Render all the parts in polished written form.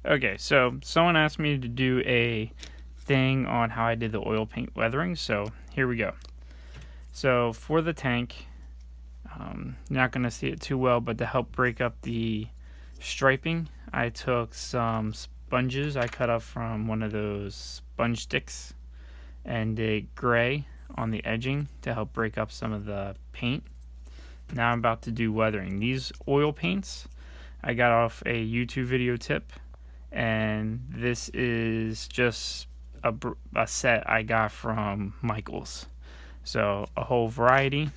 Okay, so someone asked me to do a thing on how I did the oil paint weathering, so here we go. So for the tank, you're not going to see it too well, but to help break up the striping, I took some sponges I cut up from one of those sponge sticks and did gray on the edging to help break up some of the paint. Now I'm about to do weathering. These oil paints I got off a YouTube video tip, and this is just a set I got from Michaels. So a whole variety.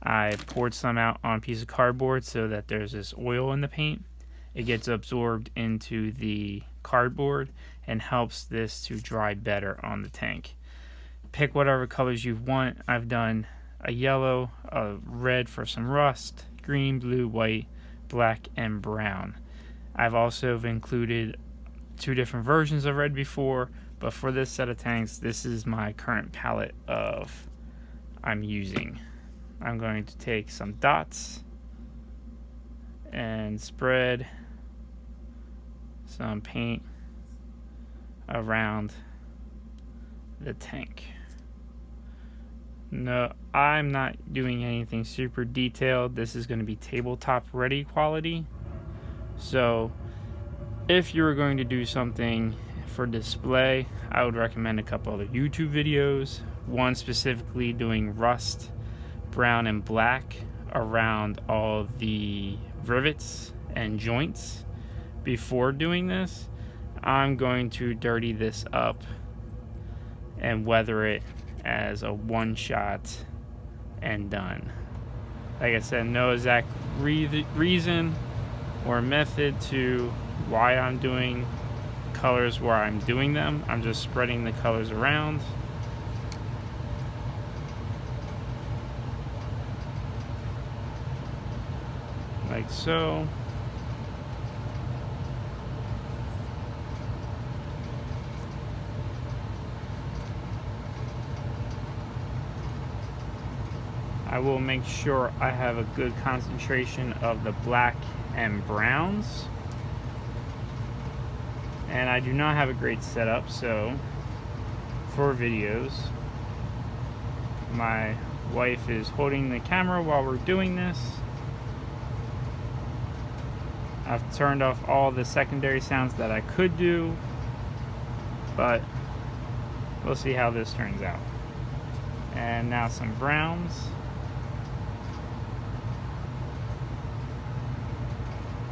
I poured some out on a piece of cardboard so that there's this oil in the paint. It gets absorbed into the cardboard and helps this to dry better on the tank. Pick whatever colors you want. I've done a yellow, a red for some rust, green, blue, white, black, and brown. I've also included 2 different versions of red before, but for this set of tanks, this is my current palette of I'm using. I'm going to take some dots and spread some paint around the tank. No, I'm not doing anything super detailed. This is going to be tabletop ready quality. So if you were going to do something for display, I would recommend a couple other YouTube videos. One specifically doing rust, brown, and black around all the rivets and joints. Before doing this, I'm going to dirty this up and weather it as a one shot and done. Like I said, no exact reason or method to why I'm doing colors where I'm doing them. I'm just spreading the colors around. Like so. I will make sure I have a good concentration of the black and browns. And I do not have a great setup, so for videos, my wife is holding the camera while we're doing this. I've turned off all the secondary sounds that I could do, but we'll see how this turns out. And now some browns.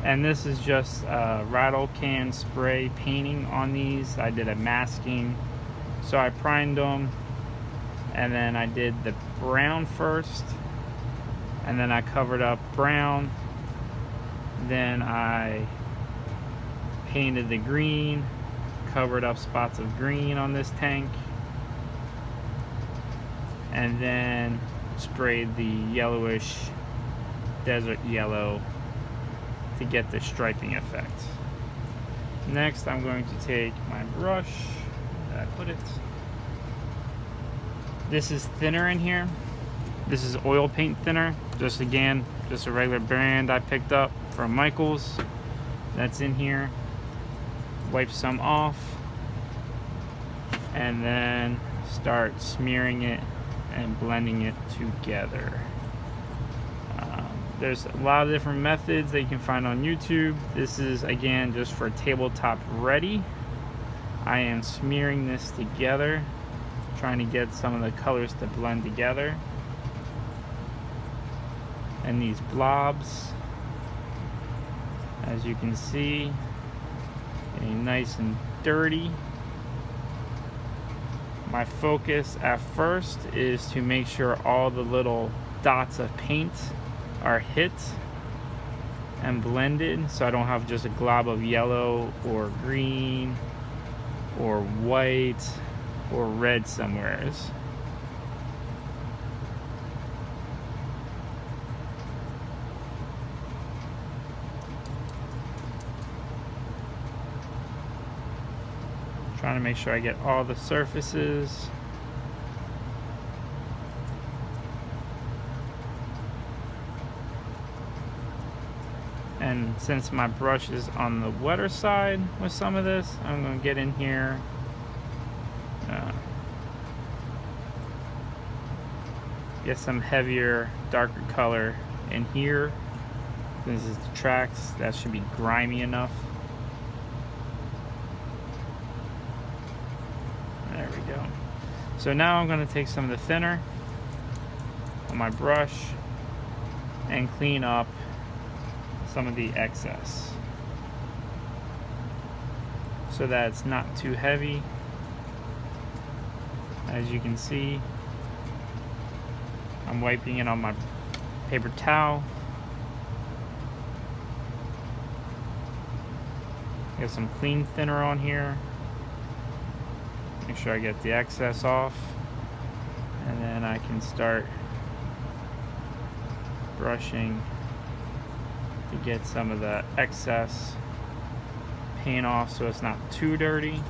And this is just rattle can spray painting on these. I did a masking, so I primed them, and then I did the brown first, and then I covered up brown, then I painted the green, covered up spots of green on this tank, and then sprayed the yellowish desert yellow to get the striping effect. Next, I'm going to take my brush. Where did I put it? This is thinner in here. This is oil paint thinner. Just a regular brand I picked up from Michaels. That's in here. Wipe some off, and then start smearing it and blending it together. There's a lot of different methods that you can find on YouTube. This is, again, just for tabletop ready. I am smearing this together, trying to get some of the colors to blend together. And these blobs, as you can see, getting nice and dirty. My focus at first is to make sure all the little dots of paint are hit and blended, so I don't have just a glob of yellow or green or white or red somewheres. Trying to make sure I get all the surfaces. And since my brush is on the wetter side with some of this, I'm going to get in here. Get some heavier, darker color in here. This is the tracks. That should be grimy enough. There we go. So now I'm going to take some of the thinner on my brush and clean up some of the excess so that it's not too heavy. As you can see, I'm wiping it on my paper towel. Get some clean thinner on here. Make sure I get the excess off, and then I can start brushing to get some of the excess paint off so it's not too dirty.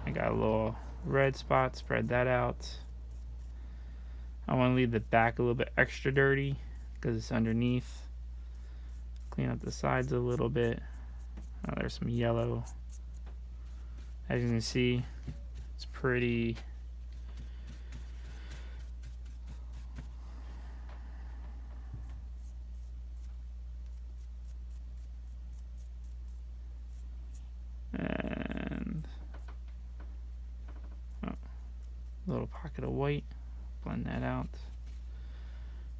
I got a little red spot, spread that out. I want to leave the back a little bit extra dirty because it's underneath. Clean up the sides a little bit. Oh, there's some yellow. As you can see, it's pretty and little pocket of white. Blend that out,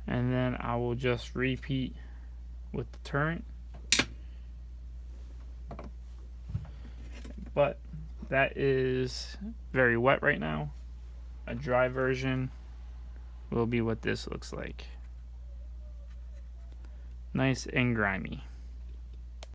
and then I will just repeat with the turret. But that is very wet right now. A dry version will be what this looks like. Nice and grimy.